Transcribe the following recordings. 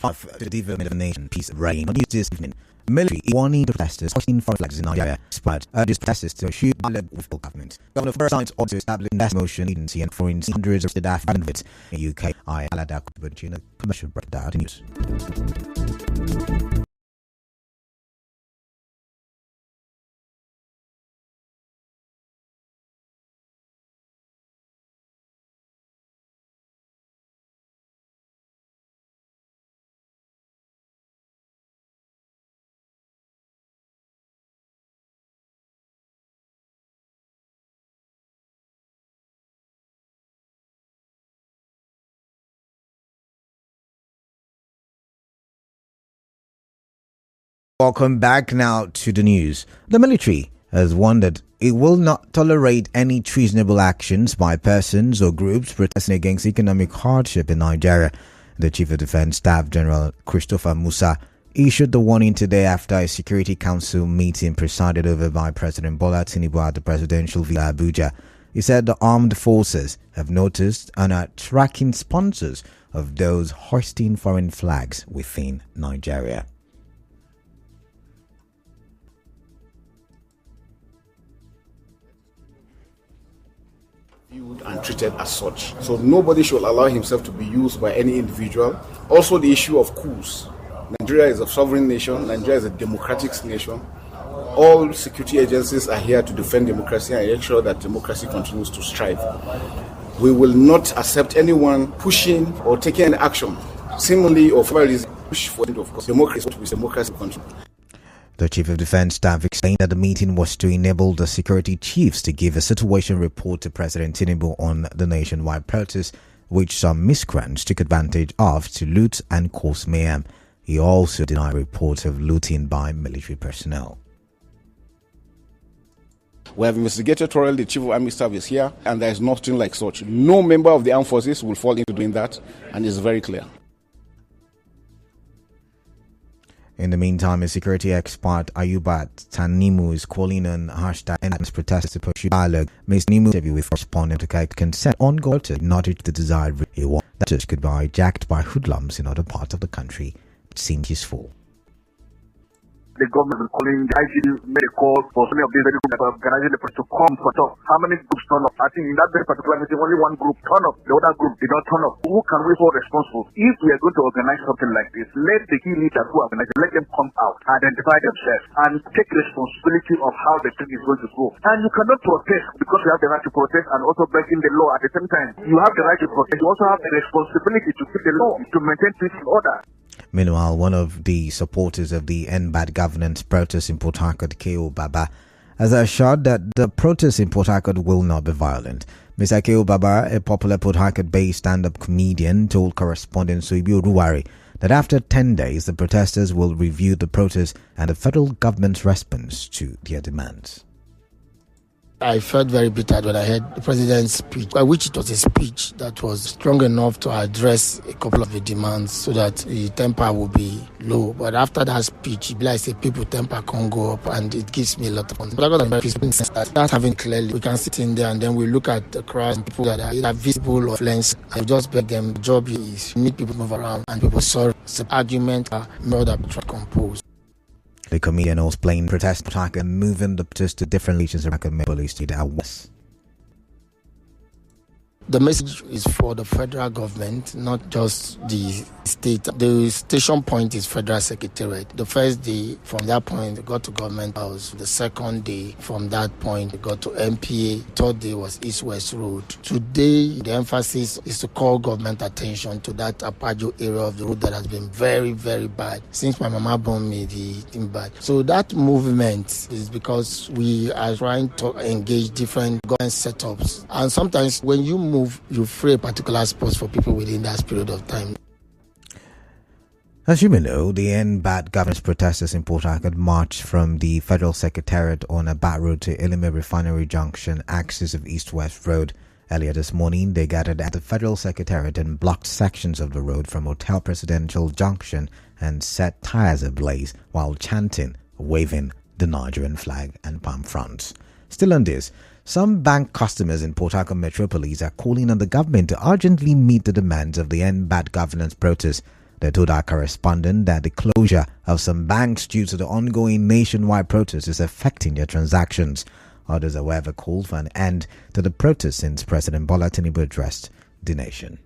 of the development of the nation, peace reign. News this evening. Military warning the protesters hosting foreign flags in Nigeria. Spad urges protesters to eschew dialogue with the government. Governor Federal Science also established that motion agency and foreign hundreds of staff benefits in UK. I Alada Kubunchina commercial breakdown news. Welcome back now to the news. The military has warned that it will not tolerate any treasonable actions by persons or groups protesting against economic hardship in Nigeria. The Chief of Defense Staff General Christopher Musa issued the warning today after a Security Council meeting presided over by President Bola Tinubu at the Presidential Villa Abuja. He said the armed forces have noticed and are tracking sponsors of those hoisting foreign flags within Nigeria. Viewed and treated as such. So nobody should allow himself to be used by any individual. Also the issue of coups. Nigeria is a sovereign nation. Nigeria is a democratic nation. All security agencies are here to defend democracy and ensure that democracy continues to strive. We will not accept anyone pushing or taking any action, seemingly or for a reason, push for of course democracy with democracy country. The Chief of Defense Staff explained that the meeting was to enable the security chiefs to give a situation report to President Tinubu on the nationwide protests, which some miscreants took advantage of to loot and cause mayhem. He also denied reports of looting by military personnel. We have investigated thoroughly. The Chief of Army Staff is here, and there is nothing like such. No member of the armed forces will fall into doing that, and it's very clear. In the meantime, a security expert, Ayubat Tanimu, is calling on #endless protests to pursue dialogue. Ms. Nimu's interview with correspondent to consent ongoing to not reach the desired reward that could be hijacked by hoodlums in other parts of the country. It seems useful. The government is calling the IGD made a call for some of these very good organizing the press to come for talk. How many groups turn up? I think in that very particular meeting, only one group turn up. The other group did not turn up. Who can we hold responsible? If we are going to organize something like this, let the key leaders who organize it, let them come out, identify themselves, and take responsibility of how the thing is going to go. And you cannot protest because you have the right to protest and also breaking the law at the same time. You have the right to protest. You also have the responsibility to keep the law, to maintain peace and order. Meanwhile, one of the supporters of the End Bad Governance protest in Port Harcourt, K.O. Baba, has assured that the protest in Port Harcourt will not be violent. Mr. K.O. Baba, a popular Port Harcourt-based stand-up comedian, told correspondent Suibi Oruwari that after 10 days, the protesters will review the protest and the federal government's response to their demands. I felt very bitter when I heard the president's speech, by which it was a speech that was strong enough to address a couple of the demands so that the temper will be low. But after that speech, it like say people temper can't go up, and it gives me a lot of fun. But I got a very peaceful sense that having clearly, we can sit in there and then we look at the crowd and people that are either visible or influenced. I just beg them, the job is you need people to move around and people solve the argument more that try to compose. The comedian was playing protest attack and moving the protest to different regions of the police state at west. The message is for the federal government, not just the state. The station point is Federal Secretariat. The first day from that point, it got to Government House. The second day from that point, it got to MPA. Third day was East-West Road. Today, the emphasis is to call government attention to that Apajo area of the road that has been very, very bad. Since my mama born me, the thing bad. So that movement is because we are trying to engage different government setups. And sometimes when you move, you free a particular spot for people within that period of time. As you may know, the End Bad Governance protesters in Port Harcourt marched from the Federal Secretariat on a back road to Elime Refinery Junction, axis of East-West Road. Earlier this morning, they gathered at the Federal Secretariat and blocked sections of the road from Hotel Presidential Junction and set tires ablaze while chanting, waving the Nigerian flag and palm fronts. Still on this, some bank customers in Port Harcourt Metropolis are calling on the government to urgently meet the demands of the End Bad Governance protest. They told our correspondent that the closure of some banks due to the ongoing nationwide protest is affecting their transactions. Others, however, called for an end to the protest since President Bola Tinubu addressed the nation.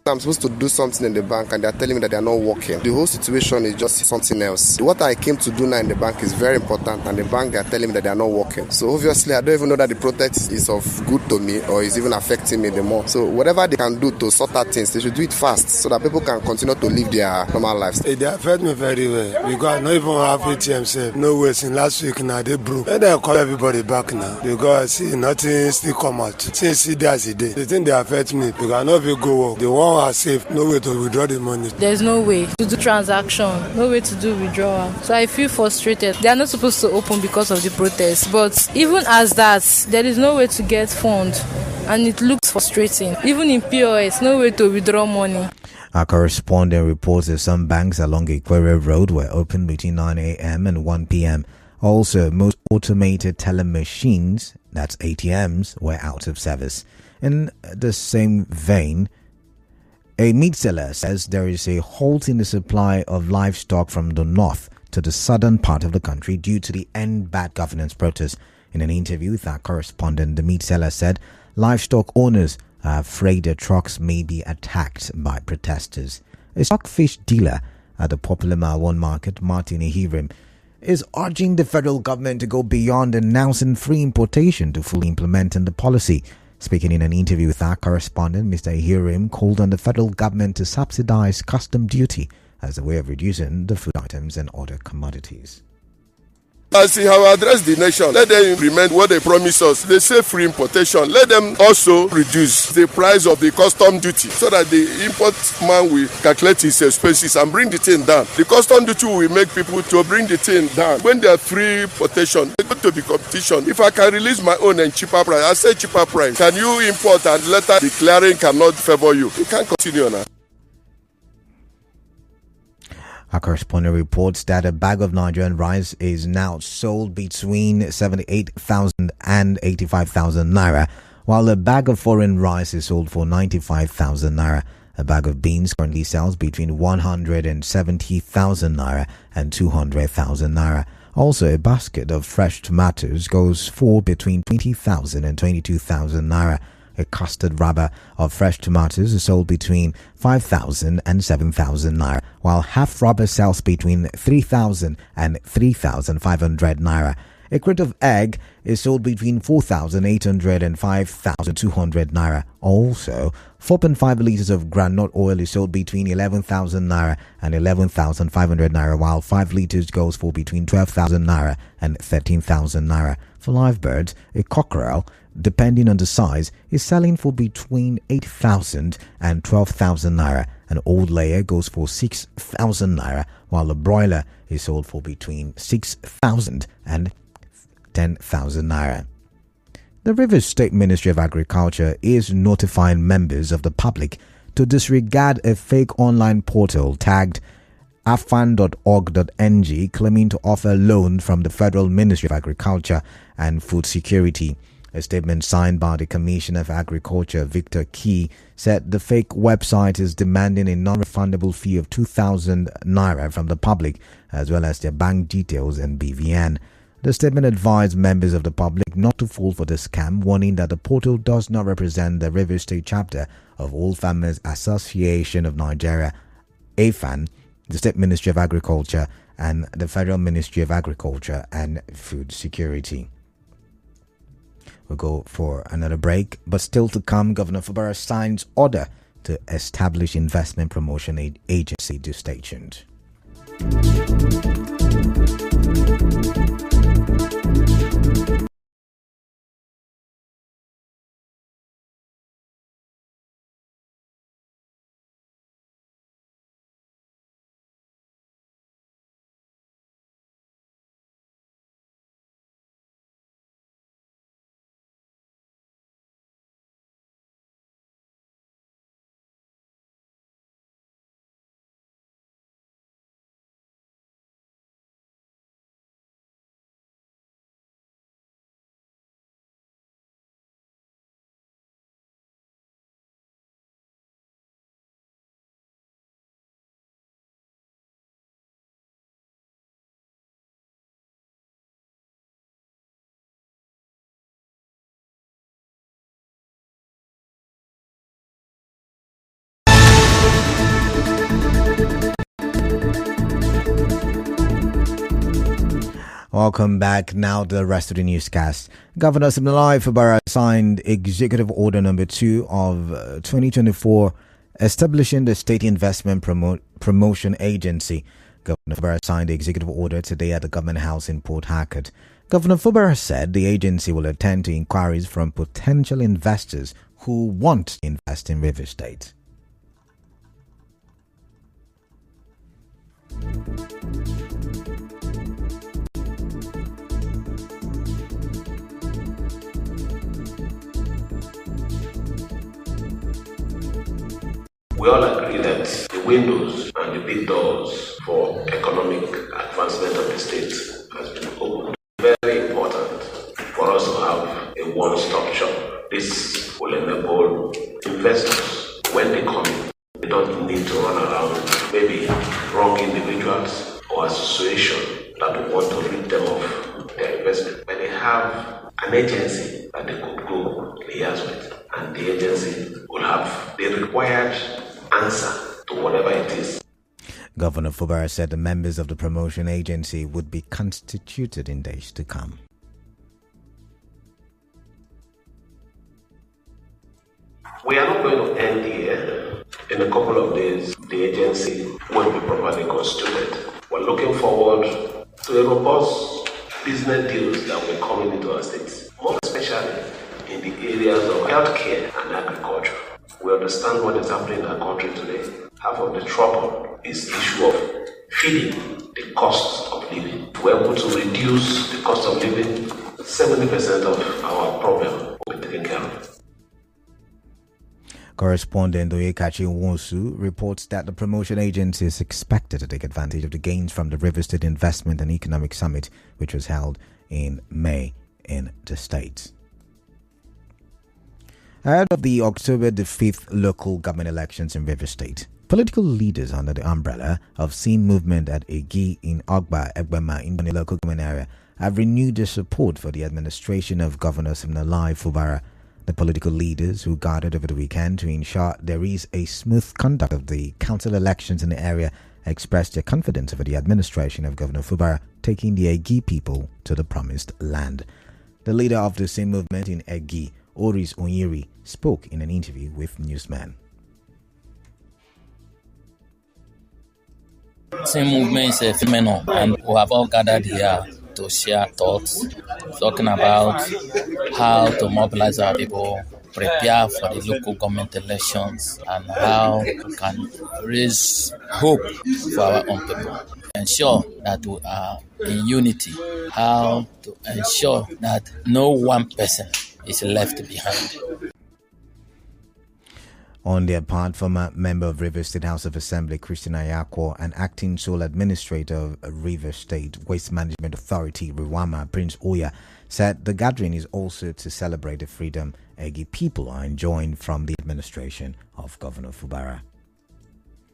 I'm supposed to do something in the bank and they're telling me that they're not working. The whole situation is just something else. What I came to do now in the bank is very important, and the bank, they're telling me that they're not working. So obviously I don't even know that the protest is of good to me or is even affecting me the more. So whatever they can do to sort out things, they should do it fast so that people can continue to live their normal lives. They affect me very well because I don't even have ATM safe. No way since last week now they broke. And they call everybody back now because see nothing still come out. Since see that's the day. The thing they affect me because I know if you go work, the one are safe, no way to withdraw the money. There's no way to do transaction, no way to do withdrawal. So I feel frustrated. They are not supposed to open because of the protest. But even as that, there is no way to get funds. And it looks frustrating. Even in POS, no way to withdraw money. Our correspondent reports that some banks along Ikwere Road were open between 9 a.m. and 1 p.m. Also, most automated teller machines, that's ATMs, were out of service. In the same vein, a meat seller says there is a halt in the supply of livestock from the north to the southern part of the country due to the End Bad Governance protest. In an interview with our correspondent, the meat seller said livestock owners are afraid their trucks may be attacked by protesters. A stockfish dealer at the popular Malwan market, Martin Ehirim, is urging the federal government to go beyond announcing free importation to fully implementing the policy. Speaking in an interview with our correspondent, Mr. Ehirim called on the federal government to subsidize custom duty as a way of reducing the food items and other commodities. As they have addressed the nation, let them implement what they promise us. They say free importation. Let them also reduce the price of the custom duty so that the import man will calculate his expenses and bring the thing down. The custom duty will make people to bring the thing down. When they are free importation, they go to the competition. If I can release my own and cheaper price, I say cheaper price. Can you import and later the clearing cannot favor you? You can't continue now. Our correspondent reports that a bag of Nigerian rice is now sold between 78,000 and 85,000 naira, while a bag of foreign rice is sold for 95,000 naira. A bag of beans currently sells between 170,000 naira and 200,000 naira. Also, a basket of fresh tomatoes goes for between 20,000 and 22,000 naira. A custard rubber of fresh tomatoes is sold between 5,000 and 7,000 naira, while half rubber sells between 3,000 and 3,500 naira. A crate of egg is sold between 4,800 and 5,200 naira. Also, 4.5 liters of groundnut oil is sold between 11,000 naira and 11,500 naira, while 5 liters goes for between 12,000 naira and 13,000 naira. For live birds, a cockerel, depending on the size, is selling for between 8,000 and 12,000 naira. An old layer goes for 6,000 naira, while a broiler is sold for between 6,000 and 10,000 naira. The Rivers State Ministry of Agriculture is notifying members of the public to disregard a fake online portal tagged afan.org.ng claiming to offer loan from the Federal Ministry of Agriculture and Food Security. A statement signed by the Commissioner of Agriculture, Victor Key, said the fake website is demanding a non-refundable fee of 2,000 naira from the public, as well as their bank details and BVN. The statement advised members of the public not to fall for the scam, warning that the portal does not represent the Rivers State chapter of All Farmers Association of Nigeria, AFAN, the State Ministry of Agriculture, and the Federal Ministry of Agriculture and Food Security. We'll go for another break, but still to come, Governor Fubara signs order to establish investment promotion agency. Do stay tuned. Welcome back now to the rest of the newscast. Governor Siminalayi Fubara signed Executive Order Number 2 of 2024 establishing the State Investment Promotion Agency. Governor Fubara signed the executive order today at the Government House in Port Harcourt. Governor Fubara said the agency will attend to inquiries from potential investors who want to invest in Rivers State. We all agree that the windows and the big doors for economic advancement of the state has been opened. Very important for us to have a one-stop shop. This will enable investors, when they come in, they don't need to run around maybe wrong individuals or association that will want to rid them of their investment. But they have an agency that they could go liaise with, and the agency will have the required answer to whatever it is. Governor Fubara said the members of the promotion agency would be constituted in days to come. We are not going to end here. In a couple of days, the agency will be properly constituted. We're looking forward to a robust business deals that will come into our states, more especially in the areas of healthcare and agriculture. We understand what is happening in our country today. Half of the trouble is the issue of feeding the cost of living. If we're able to reduce the cost of living, 70% of our problem will be taken care of. Correspondent Oyekachi Nwosu reports that the promotion agency is expected to take advantage of the gains from the Rivers State Investment and Economic Summit, which was held in May in the state. Ahead of the October the 5th local government elections in Rivers State, political leaders under the umbrella of Same Movement at Egi in Ogba, Egbema in the local government area have renewed their support for the administration of Governor Siminalayi Fubara. The political leaders who gathered over the weekend to ensure there is a smooth conduct of the council elections in the area expressed their confidence over the administration of Governor Fubara taking the Egi people to the promised land. The leader of the Same Movement in Egi, Oris Onyiri, spoke in an interview with Newsman. Same Movement is a phenomenon, and we have all gathered here to share thoughts, talking about how to mobilize our people, prepare for the local government elections, and how we can raise hope for our own people. Ensure that we are in unity, how to ensure that no one person is left behind. On their part, former member of Rivers State House of Assembly, Christian Ayako, and acting sole administrator of Rivers State Waste Management Authority, Ruwama, Prince Oya, said the gathering is also to celebrate the freedom Egi people are enjoying from the administration of Governor Fubara.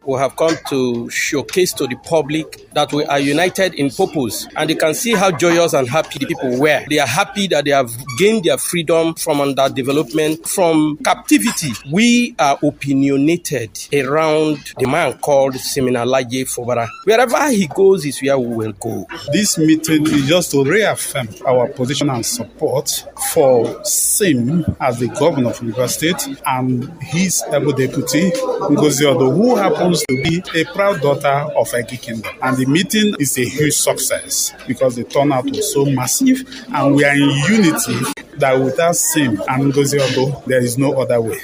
We have come to showcase to the public that we are united in purpose, and they can see how joyous and happy the people were. They are happy that they have gained their freedom from underdevelopment, from captivity. We are opinionated around the man called Siminalayi Fubara. Wherever he goes is where we will go. This meeting is just to reaffirm our position and support for Sim as the governor of Rivers State and his able deputy, Ngozi Odo, who happens to be a proud daughter of Egi Kingdom. And the meeting is a huge success because the turnout was so massive, and we are in unity that without Sim and Ngozi Odo, there is no other way.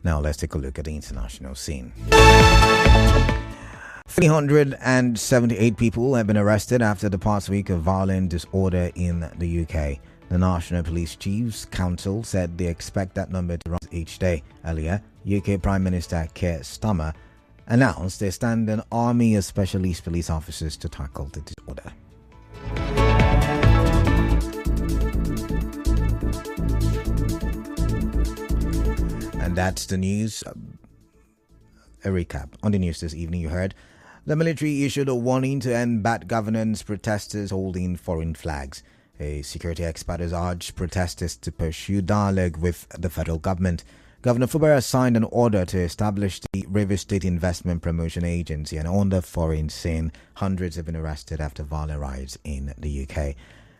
Now let's take a look at the international scene. 378 people have been arrested after the past week of violent disorder in the UK. The National Police Chiefs Council said they expect that number to rise each day. Earlier, UK Prime Minister Keir Starmer announced they stand an army of specialist police officers to tackle the disorder. And that's the news. A recap. On the news this evening, you heard the military issued a warning to end bad governance protesters holding foreign flags. A security expert has urged protesters to pursue dialogue with the federal government. Governor Fubara signed an order to establish the Rivers State Investment Promotion Agency, and on the foreign scene, hundreds have been arrested after violent riots in the UK.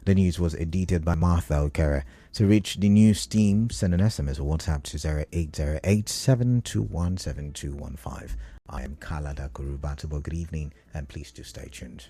The news was edited by Martha Okere. To reach the news team, send an SMS or WhatsApp to 0808-721-7215. I am Kalada Kurubatubo. Good evening, and please do stay tuned.